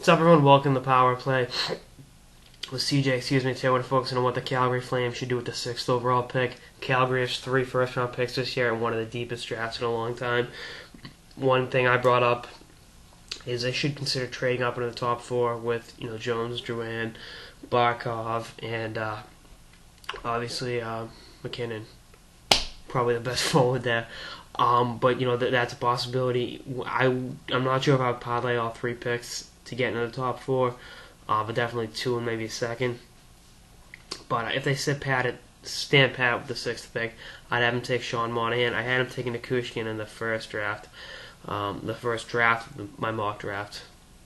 What's up, everyone? Welcome to Power Play with CJ. Today we're focusing on what the Calgary Flames should do with the 6th overall pick. Calgary has 3 first-round picks this year and one of the deepest drafts in a long time. One thing I brought up is they should consider trading up into the top 4 with Jones, Drouin, Barkov, and obviously McKinnon. Probably the best forward there. But that's a possibility. I'm not sure if I would parlay all 3 picks to get into the top 4, but definitely 2 and maybe a second. But if they stand pat with the 6th pick, I'd have him take Sean Monahan. I had him taking Nikushkin in the first draft. My mock draft.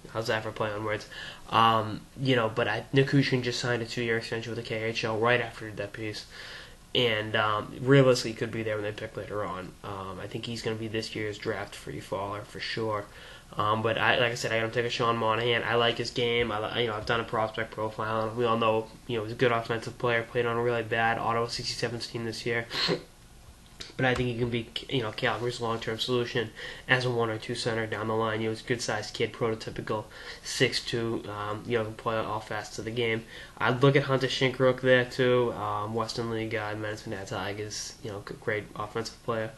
How's that for play on words? But Nikushkin just signed a 2-year extension with the KHL right after he did that piece. And realistically, could be there when they pick later on. I think he's going to be this year's draft free faller for sure. But like I said, I got him take a Sean Monahan. I like his game. I've done a prospect profile. We all know he's a good offensive player. Played on a really bad Ottawa 67s team this year. But I think he can be Calgary's long-term solution as a 1 or 2 center down the line. He's a good-sized kid, prototypical 6'2", can play all facets of the game. I'd look at Hunter Shinkaruk there too, Western League guy, Madison Tigers, great offensive player.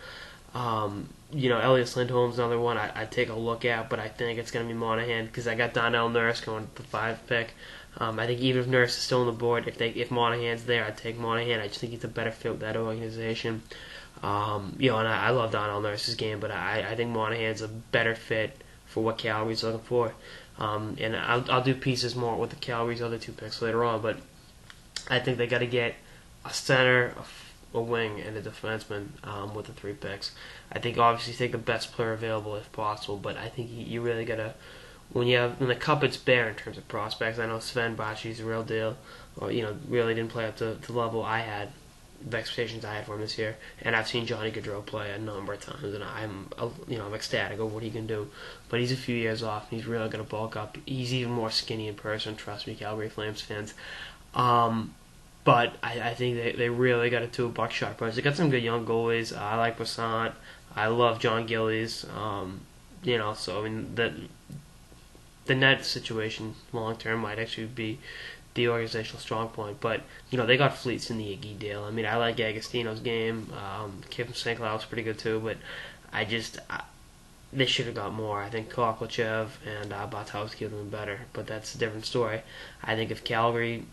Elias Lindholm's another one I'd take a look at, but I think it's going to be Monahan because I got Donnell Nurse going with the 5 pick. I think even if Nurse is still on the board, if Monahan's there, I'd take Monahan. I just think he's a better fit with that organization. And I love Donnell Nurse's game, but I think Monahan's a better fit for what Calgary's looking for. And I'll do pieces more with the Calgary's other 2 picks later on, but I think they got to get a center, a wing, and a defenseman with the 3 picks. I think obviously take the best player available if possible, but I think you really got to, when the cupboard's bare in terms of prospects. I know Sven Bochy's a real deal, or really didn't play up to the level I had, the expectations I had for him this year, and I've seen Johnny Gaudreau play a number of times, and I'm ecstatic over what he can do. But he's a few years off, and he's really going to bulk up. He's even more skinny in person, trust me, Calgary Flames fans. But I think they really got a 2 buckshot price. They got some good young goalies. I like Passant. I love John Gillies. So I mean the net situation long term might actually be the organizational strong point. But they got fleets in the Iggy deal. I mean, I like Agostino's game. Kid from St. Cloud's pretty good too. But they should have got more. I think Koklachev and Bartowski would have been better. But that's a different story. I think if Calgary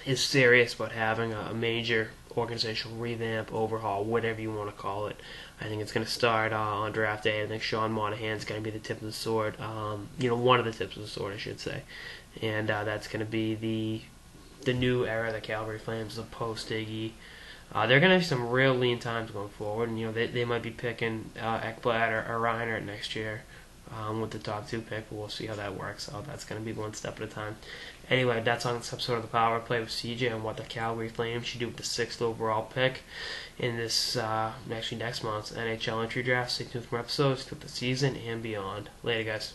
is serious about having a major organizational revamp, overhaul, whatever you want to call it, I think it's going to start on draft day. I think Sean Monahan's going to be the tip of the sword. One of the tips of the sword, I should say. And that's going to be the new era of the Calgary Flames, the post-Iggy. They're going to have some real lean times going forward, and they might be picking Ekblad or Reinhardt next year with the top 2 pick, but we'll see how that works out. That's going to be one step at a time. Anyway, that's on this episode of the Power Play with CJ and what the Calgary Flames should do with the 6th overall pick in this next month's NHL entry draft. Stay tuned for more episodes throughout the season and beyond. Later, guys.